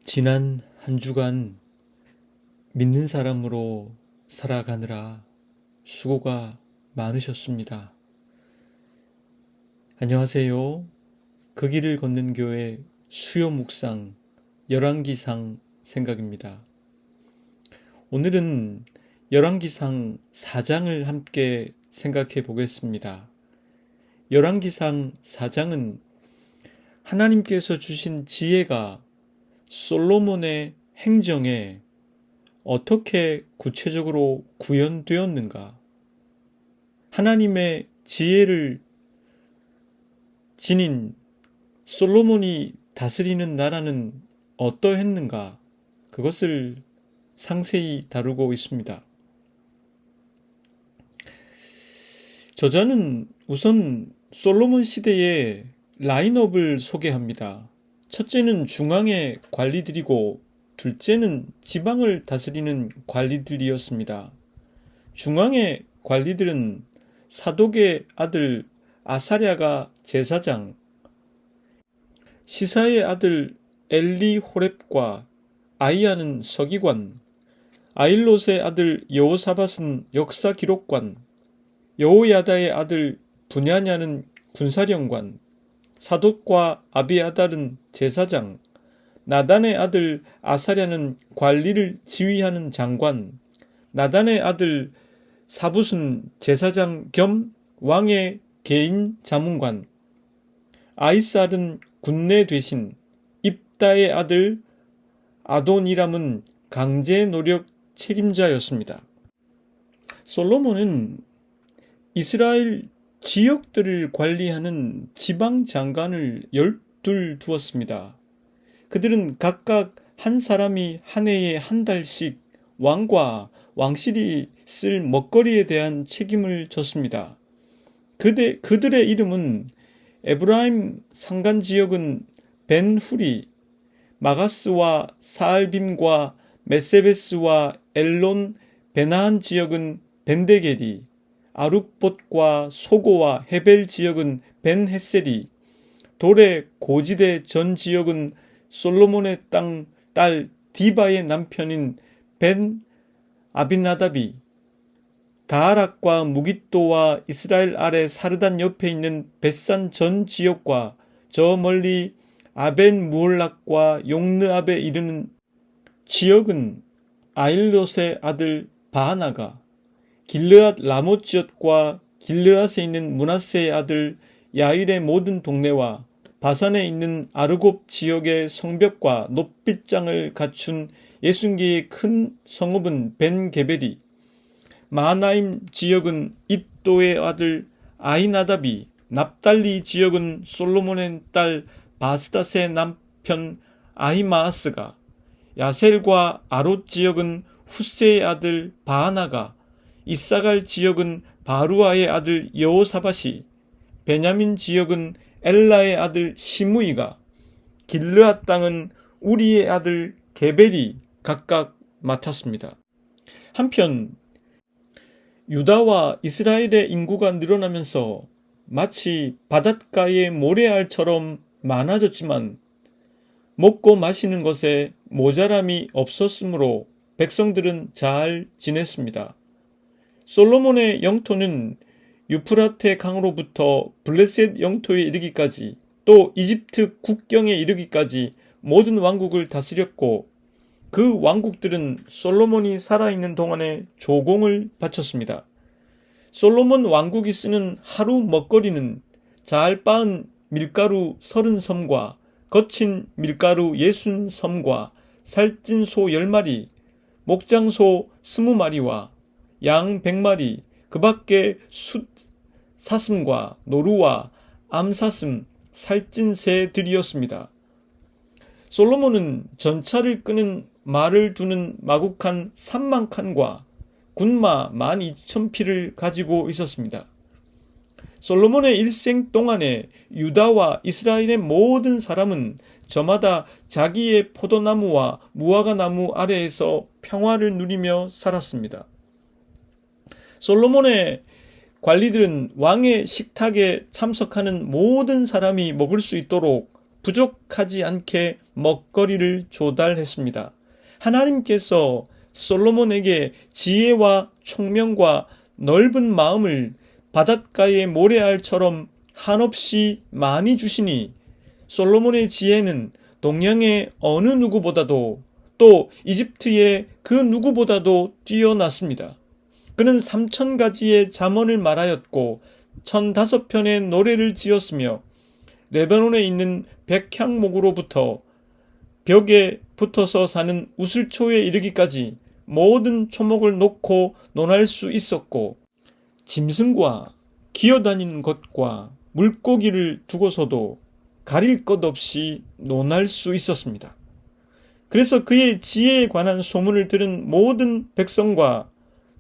지난 한 주간 믿는 사람으로 살아가느라 수고가 많으셨습니다. 안녕하세요. 그 길을 걷는 교회 수요 묵상 열왕기상 생각입니다. 오늘은 열왕기상 4장을 함께 생각해 보겠습니다. 열왕기상 4장은 하나님께서 주신 지혜가 솔로몬의 행정에 어떻게 구체적으로 구현되었는가? 하나님의 지혜를 지닌 솔로몬이 다스리는 나라는 어떠했는가? 그것을 상세히 다루고 있습니다. 저자는 우선 솔로몬 시대의 라인업을 소개합니다. 첫째는 중앙의 관리들이고 둘째는 지방을 다스리는 관리들이었습니다. 중앙의 관리들은 사독의 아들 아사랴가 제사장, 시사의 아들 엘리호렙과 아이야는 서기관, 아일롯의 아들 여호사밧은 역사기록관, 여호야다의 아들 분야냐는 군사령관, 사독과 아비아달은 제사장, 나단의 아들 아사랴는 관리를 지휘하는 장관, 나단의 아들 사붓은 제사장 겸 왕의 개인 자문관, 아이살은 군내 대신, 입다의 아들 아도니람은 강제 노력 책임자였습니다. 솔로몬은 이스라엘 지역들을 관리하는 지방 장관을 12 두었습니다. 그들은 각각 한 사람이 한 해에 한 달씩 왕과 왕실이 쓸 먹거리에 대한 책임을 졌습니다. 그들의 이름은 에브라임 산간 지역은 벤후리, 마가스와 사알빔과 메세베스와 엘론, 베나한 지역은 벤데게리, 아룻봇과 소고와 헤벨 지역은 벤헤셀이, 돌의 고지대 전 지역은 솔로몬의 딸 디바의 남편인 벤 아비나답이, 다하락과 무깃도와 이스라엘 아래 사르단 옆에 있는 벳산 전 지역과 저 멀리 아벤 무올락과 용르압에 이르는 지역은 아일롯의 아들 바하나가, 길르앗 라못 지역과 길르앗에 있는 므낫세의 아들 야일의 모든 동네와 바산에 있는 아르곱 지역의 성벽과 높빗장을 갖춘 60개의 큰 성읍은 벤게벨이, 마하나임 지역은 id도의 아들 아히나답이, 납달리 지역은 솔로몬의 딸 바스닷의 남편 아히마아스가, 야셀과 아롯 지역은 후세의 아들 바하나가, 이사갈 지역은 바루아의 아들 여호사밧이, 베냐민 지역은 엘라의 아들 시므이가, 길르앗 땅은 우리의 아들 게벨이 각각 맡았습니다. 한편 유다와 이스라엘의 인구가 늘어나면서 마치 바닷가의 모래알처럼 많아졌지만 먹고 마시는 것에 모자람이 없었으므로 백성들은 잘 지냈습니다. 솔로몬의 영토는 유프라테 강으로부터 블레셋 영토에 이르기까지, 또 이집트 국경에 이르기까지 모든 왕국을 다스렸고, 그 왕국들은 솔로몬이 살아있는 동안에 조공을 바쳤습니다. 솔로몬 왕국이 쓰는 하루 먹거리는 잘 빻은 밀가루 30섬과 거친 밀가루 60섬과 살찐 소 10마리, 목장소 20마리와 양 100마리, 그 밖에 숫 사슴과 노루와 암사슴, 살찐 새들이었습니다. 솔로몬은 전차를 끄는 말을 두는 마국한 3만 칸과 군마 12,000匹를 가지고 있었습니다. 솔로몬의 일생 동안에 유다와 이스라엘의 모든 사람은 저마다 자기의 포도나무와 무화과 나무 아래에서 평화를 누리며 살았습니다. 솔로몬의 관리들은 왕의 식탁에 참석하는 모든 사람이 먹을 수 있도록 부족하지 않게 먹거리를 조달했습니다. 하나님께서 솔로몬에게 지혜와 총명과 넓은 마음을 바닷가의 모래알처럼 한없이 많이 주시니 솔로몬의 지혜는 동양의 어느 누구보다도 또 이집트의 그 누구보다도 뛰어났습니다. 그는 3,000가지의 잠언을 말하였고 1,005편의 노래를 지었으며 레바논에 있는 백향목으로부터 벽에 붙어서 사는 우슬초에 이르기까지 모든 초목을 놓고 논할 수 있었고 짐승과 기어다니는 것과 물고기를 두고서도 가릴 것 없이 논할 수 있었습니다. 그래서 그의 지혜에 관한 소문을 들은 모든 백성과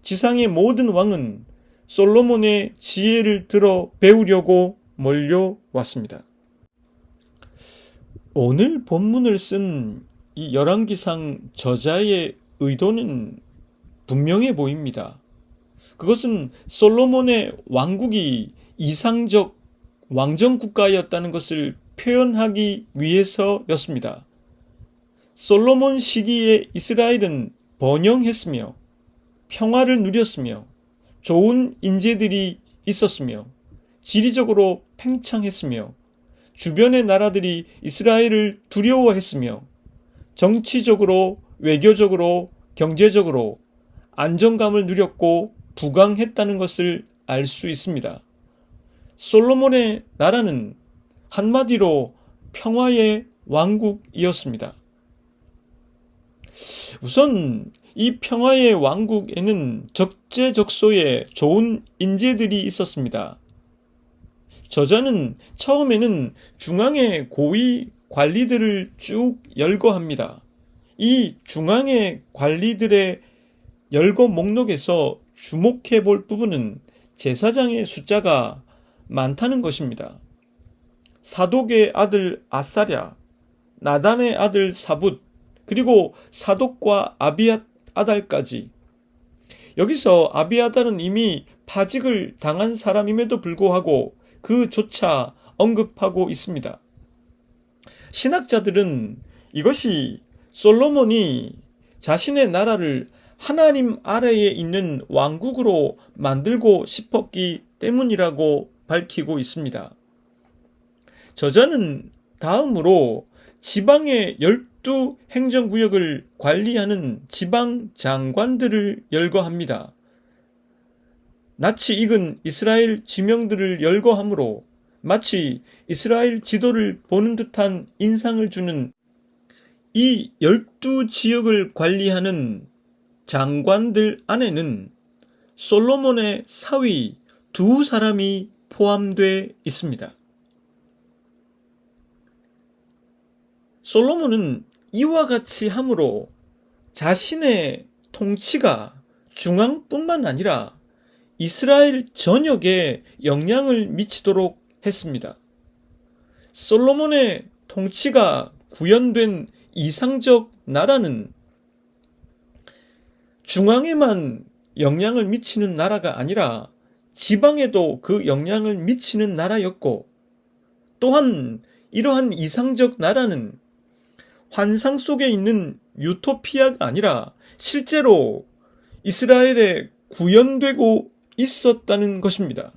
지상의 모든 왕은 솔로몬의 지혜를 들어 배우려고 몰려왔습니다. 오늘 본문을 쓴 이 열왕기상 저자의 의도는 분명해 보입니다. 그것은 솔로몬의 왕국이 이상적 왕정국가였다는 것을 표현하기 위해서였습니다. 솔로몬 시기에 이스라엘은 번영했으며 평화를 누렸으며 좋은 인재들이 있었으며 지리적으로 팽창했으며 주변의 나라들이 이스라엘을 두려워했으며 정치적으로, 외교적으로, 경제적으로 안정감을 누렸고 부강했다는 것을 알 수 있습니다. 솔로몬의 나라는 한마디로 평화의 왕국이었습니다. 우선 이 평화의 왕국에는 적재적소에 좋은 인재들이 있었습니다. 저자는 처음에는 중앙의 고위 관리들을 쭉 열거합니다. 이 중앙의 관리들의 열거 목록에서 주목해 볼 부분은 제사장의 숫자가 많다는 것입니다. 사독의 아들 아사랴, 나단의 아들 사붓, 그리고 사독과 아비아달까지. 여기서 아비아달은 이미 파직을 당한 사람임에도 불구하고 그조차 언급하고 있습니다. 신학자들은 이것이 솔로몬이 자신의 나라를 하나님 아래에 있는 왕국으로 만들고 싶었기 때문이라고 밝히고 있습니다. 저자는 다음으로 지방의 12행정구역을 관리하는 지방 장관들을 열거합니다. 낯이 익은 이스라엘 지명들을 열거함으로 마치 이스라엘 지도를 보는 듯한 인상을 주는 이 12지역을 관리하는 장관들 안에는 솔로몬의 사위 2사람이 포함되어 있습니다. 솔로몬은 이와 같이 함으로 자신의 통치가 중앙뿐만 아니라 이스라엘 전역에 영향을 미치도록 했습니다. 솔로몬의 통치가 구현된 이상적 나라는 중앙에만 영향을 미치는 나라가 아니라 지방에도 그 영향을 미치는 나라였고, 또한 이러한 이상적 나라는 환상 속에 있는 유토피아가 아니라 실제로 이스라엘에 구현되고 있었다는 것입니다.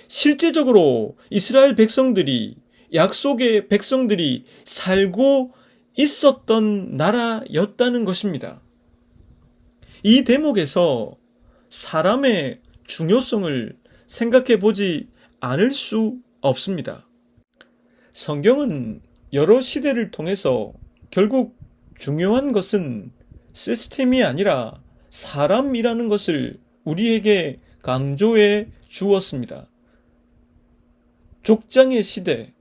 실제적으로 이스라엘 백성들이, 약속의 백성들이 살고 있었던 나라였다는 것입니다. 이 대목에서 사람의 중요성을 생각해 보지 않을 수 없습니다. 성경은 여러 시대를 통해서 결국 중요한 것은 시스템이 아니라 사람이라는 것을 우리에게 강조해 주었습니다. 족장의 시대,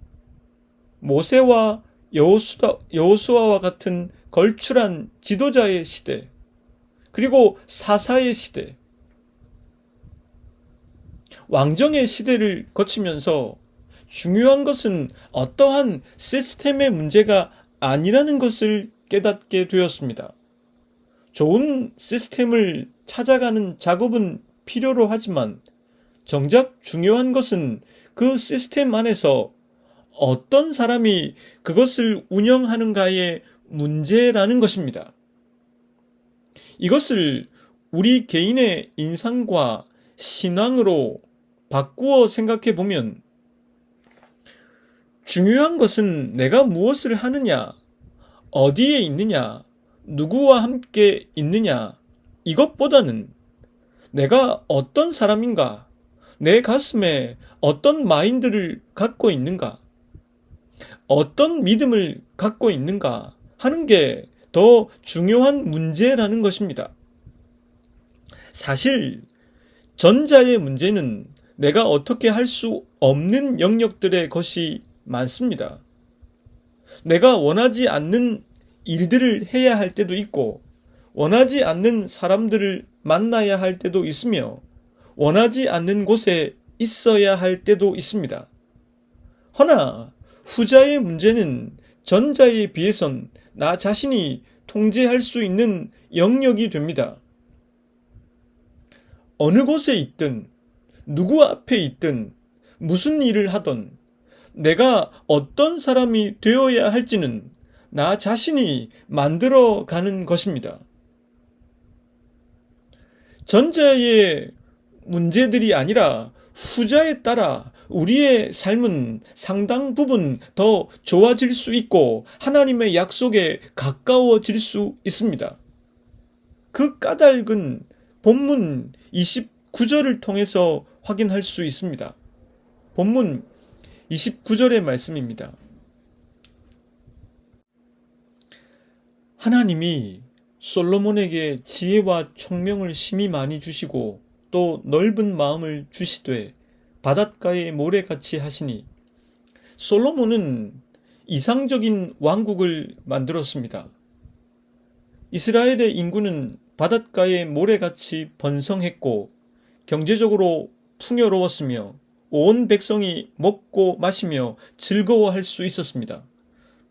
모세와 여호수아와 같은 걸출한 지도자의 시대, 그리고 사사의 시대, 왕정의 시대를 거치면서 중요한 것은 어떠한 시스템의 문제가 아니라는 것을 깨닫게 되었습니다. 좋은 시스템을 찾아가는 작업은 필요로 하지만 정작 중요한 것은 그 시스템 안에서 어떤 사람이 그것을 운영하는가의 문제라는 것입니다. 이것을 우리 개인의 인상과 신앙으로 바꾸어 생각해 보면 중요한 것은 내가 무엇을 하느냐, 어디에 있느냐, 누구와 함께 있느냐, 이것보다는 내가 어떤 사람인가, 내 가슴에 어떤 마인드를 갖고 있는가, 어떤 믿음을 갖고 있는가 하는 게 더 중요한 문제라는 것입니다. 사실 전자의 문제는 내가 어떻게 할 수 없는 영역들의 것이 많습니다. 내가 원하지 않는 일들을 해야 할 때도 있고, 원하지 않는 사람들을 만나야 할 때도 있으며, 원하지 않는 곳에 있어야 할 때도 있습니다. 허나 후자의 문제는 전자에 비해선 나 자신이 통제할 수 있는 영역이 됩니다. 어느 곳에 있든, 누구 앞에 있든, 무슨 일을 하든, 내가 어떤 사람이 되어야 할지는 나 자신이 만들어 가는 것입니다. 전자의 문제들이 아니라 후자에 따라 우리의 삶은 상당 부분 더 좋아질 수 있고 하나님의 약속에 가까워질 수 있습니다. 그 까닭은 본문 29절을 통해서 확인할 수 있습니다. 본문 29절의 말씀입니다. 하나님이 솔로몬에게 지혜와 총명을 심히 많이 주시고 또 넓은 마음을 주시되 바닷가의 모래같이 하시니, 솔로몬은 이상적인 왕국을 만들었습니다. 이스라엘의 인구는 바닷가의 모래같이 번성했고 경제적으로 풍요로웠으며 온 백성이 먹고 마시며 즐거워할 수 있었습니다.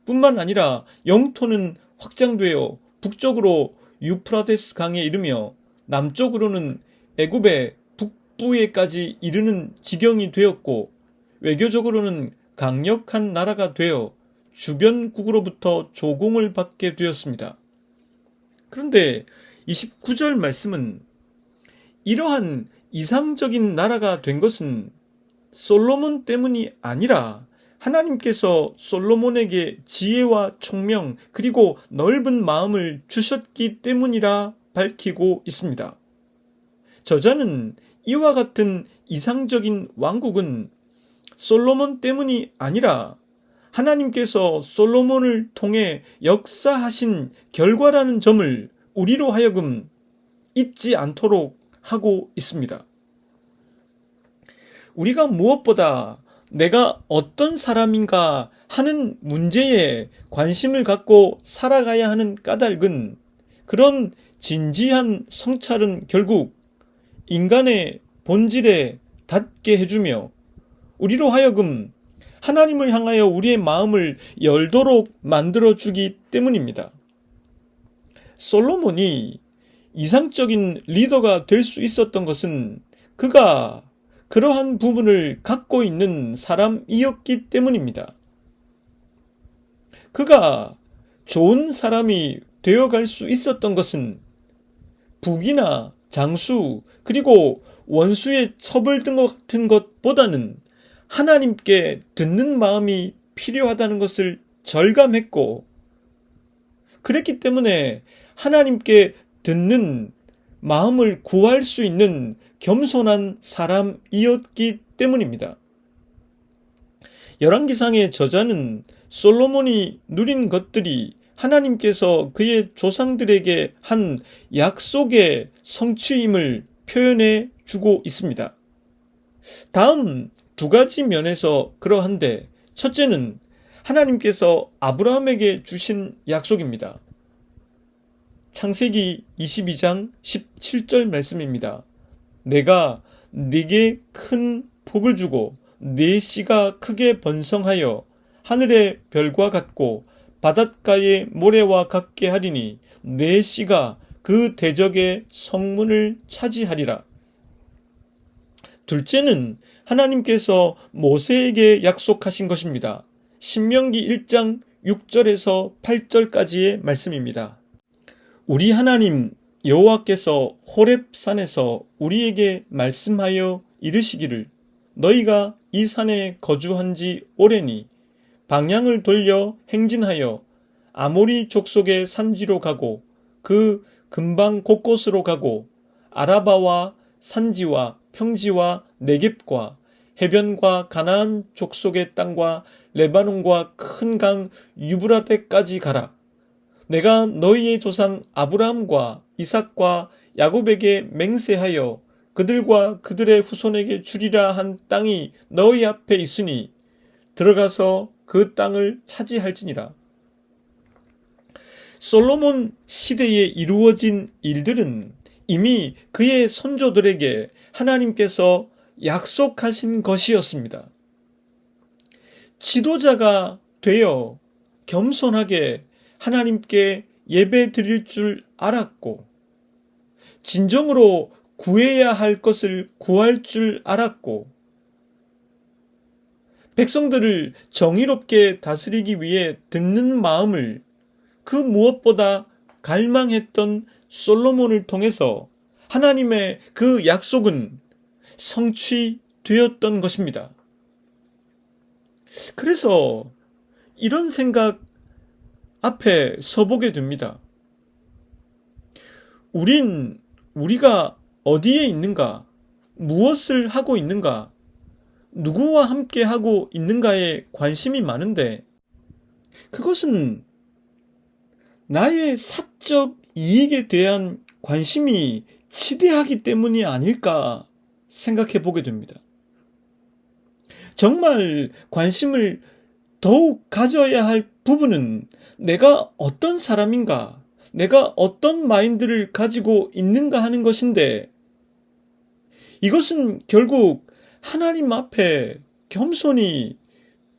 뿐만 아니라 영토는 확장되어 북쪽으로 유프라테스 강에 이르며 남쪽으로는 애굽의 북부에까지 이르는 지경이 되었고, 외교적으로는 강력한 나라가 되어 주변국으로부터 조공을 받게 되었습니다. 그런데 29절 말씀은 이러한 이상적인 나라가 된 것은 솔로몬 때문이 아니라 하나님께서 솔로몬에게 지혜와 총명 그리고 넓은 마음을 주셨기 때문이라 밝히고 있습니다. 저자는 이와 같은 이상적인 왕국은 솔로몬 때문이 아니라 하나님께서 솔로몬을 통해 역사하신 결과라는 점을 우리로 하여금 잊지 않도록 하고 있습니다. 우리가 무엇보다 내가 어떤 사람인가 하는 문제에 관심을 갖고 살아가야 하는 까닭은, 그런 진지한 성찰은 결국 인간의 본질에 닿게 해주며 우리로 하여금 하나님을 향하여 우리의 마음을 열도록 만들어주기 때문입니다. 솔로몬이 이상적인 리더가 될 수 있었던 것은 그가 그러한 부분을 갖고 있는 사람이었기 때문입니다. 그가 좋은 사람이 되어갈 수 있었던 것은 부귀나 장수 그리고 원수의 처벌 등 같은 것보다는 하나님께 듣는 마음이 필요하다는 것을 절감했고, 그랬기 때문에 하나님께 듣는 마음을 구할 수 있는 겸손한 사람이었기 때문입니다. 열왕기상의 저자는 솔로몬이 누린 것들이 하나님께서 그의 조상들에게 한 약속의 성취임을 표현해 주고 있습니다. 다음 두 가지 면에서 그러한데, 첫째는 하나님께서 아브라함에게 주신 약속입니다. 창세기 22장 17절 말씀입니다. 내가 네게 큰 복을 주고 네 씨가 크게 번성하여 하늘의 별과 같고 바닷가의 모래와 같게 하리니 네 씨가 그 대적의 성문을 차지하리라. 둘째는 하나님께서 모세에게 약속하신 것입니다. 신명기 1장 6절에서 8절까지의 말씀입니다. 우리 하나님 여호와께서 호렙산에서 우리에게 말씀하여 이르시기를 너희가 이 산에 거주한 지 오래니 방향을 돌려 행진하여 아모리 족속의 산지로 가고 그 근방 곳곳으로 가고 아라바와 산지와 평지와 네겝과 해변과 가나안 족속의 땅과 레바논과 큰 강 유브라데까지 가라. 내가 너희의 조상 아브라함과 이삭과 야곱에게 맹세하여 그들과 그들의 후손에게 주리라 한 땅이 너희 앞에 있으니 들어가서 그 땅을 차지할지니라. 솔로몬 시대에 이루어진 일들은 이미 그의 선조들에게 하나님께서 약속하신 것이었습니다. 지도자가 되어 겸손하게 하나님께 예배 드릴 줄 알았고, 진정으로 구해야 할 것을 구할 줄 알았고, 백성들을 정의롭게 다스리기 위해 듣는 마음을 그 무엇보다 갈망했던 솔로몬을 통해서 하나님의 그 약속은 성취되었던 것입니다. 그래서 이런 생각 앞에 서보게 됩니다. 우리가 어디에 있는가? 무엇을 하고 있는가? 누구와 함께 하고 있는가에 관심이 많은데 그것은 나의 사적 이익에 대한 관심이 지대하기 때문이 아닐까 생각해 보게 됩니다. 정말 관심을 더욱 가져야 할 부분은 내가 어떤 사람인가, 내가 어떤 마인드를 가지고 있는가 하는 것인데 이것은 결국 하나님 앞에 겸손히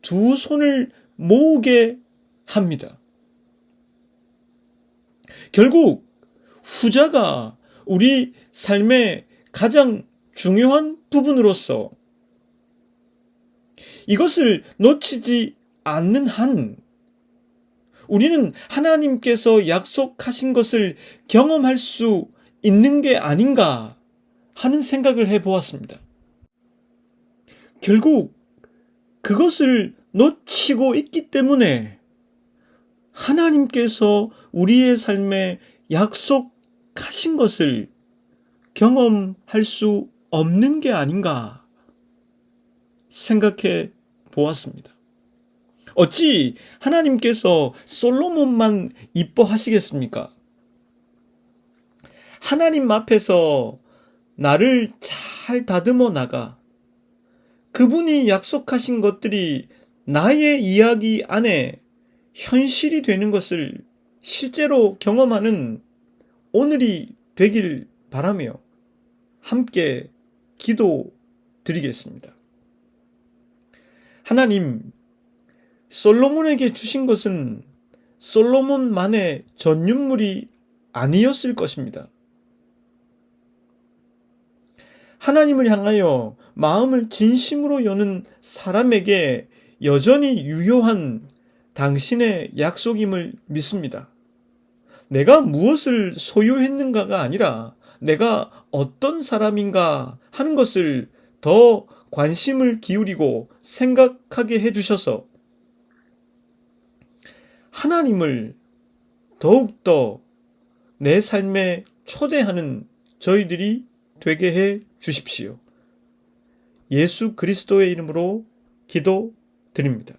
두 손을 모으게 합니다. 결국 후자가 우리 삶의 가장 중요한 부분으로서 이것을 놓치지 않는 한 우리는 하나님께서 약속하신 것을 경험할 수 있는 게 아닌가 하는 생각을 해보았습니다. 결국 그것을 놓치고 있기 때문에 하나님께서 우리의 삶에 약속하신 것을 경험할 수 없는 게 아닌가 생각해 보았습니다. 어찌 하나님께서 솔로몬만 이뻐하시겠습니까? 하나님 앞에서 나를 잘 다듬어 나가 그분이 약속하신 것들이 나의 이야기 안에 현실이 되는 것을 실제로 경험하는 오늘이 되길 바라며 함께 기도드리겠습니다. 하나님, 솔로몬에게 주신 것은 솔로몬만의 전유물이 아니었을 것입니다. 하나님을 향하여 마음을 진심으로 여는 사람에게 여전히 유효한 당신의 약속임을 믿습니다. 내가 무엇을 소유했는가가 아니라 내가 어떤 사람인가 하는 것을 더 관심을 기울이고 생각하게 해주셔서 하나님을 더욱더 내 삶에 초대하는 저희들이 되게 해 주십시오. 예수 그리스도의 이름으로 기도드립니다.